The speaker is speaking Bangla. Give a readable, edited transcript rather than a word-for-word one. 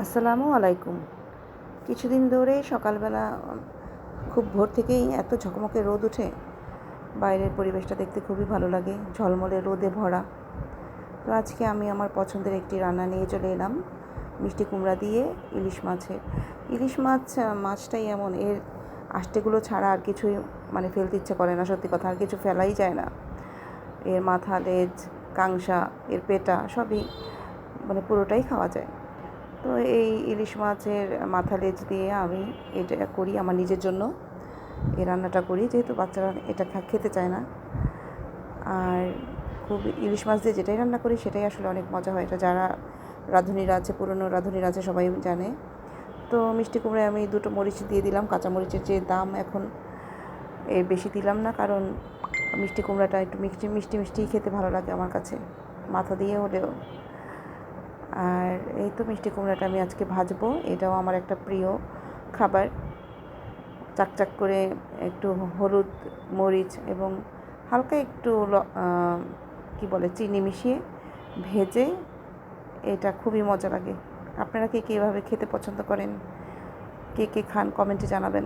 আসসালামু আলাইকুম। কিছুদিন ধরেই সকালবেলা খুব ভোর থেকেই এত ঝকমকে রোদ ওঠে, বাইরের পরিবেশটা দেখতে খুবই ভালো লাগে, ঝলমলে রোদে ভরা। তো আজকে আমি আমার পছন্দের একটি রান্না নিয়ে চলে এলাম, মিষ্টি কুমড়া দিয়ে ইলিশ মাছটাই এমন, এর আষ্টেগুলো ছাড়া আর কিছুই ফেলতে ইচ্ছে করে না। সত্যি কথা, আর কিছু ফেলাই যায় না। এর মাথা, লেজ, কাংসা, এর পেটা সবই পুরোটাই খাওয়া যায়। তো এই ইলিশ মাছের মাথা লেজ দিয়ে আমি এটা করি আমার নিজের জন্য, এই রান্নাটা করি, যেহেতু বাচ্চারা এটা খেতে চায় না। আর খুব ইলিশ মাছ দিয়ে যেটাই রান্না করি সেটাই আসলে অনেক মজা হয়। এটা যারা রাঁধুনিরা আছে, পুরনো রাঁধুনিরা আছে, সবাই জানে। তো মিষ্টি কুমড়ায় আমি 2টো মরিচ দিয়ে দিলাম। কাঁচা মরিচের যে দাম এখন, এর বেশি দিলাম না, কারণ মিষ্টি কুমড়াটা একটু মিষ্টি খেতে ভালো লাগে আমার কাছে, মাথা দিয়ে হলেও। আর এই তো মিষ্টি কুমড়াটা আমি আজকে ভাজবো, এটাও আমার একটা প্রিয় খাবার। চাকচাক করে একটু হলুদ, মরিচ এবং হালকা একটু চিনি মিশিয়ে ভেজে, এটা খুবই মজা লাগে। আপনারা কে কীভাবে খেতে পছন্দ করেন, কে কে খান, কমেন্টে জানাবেন।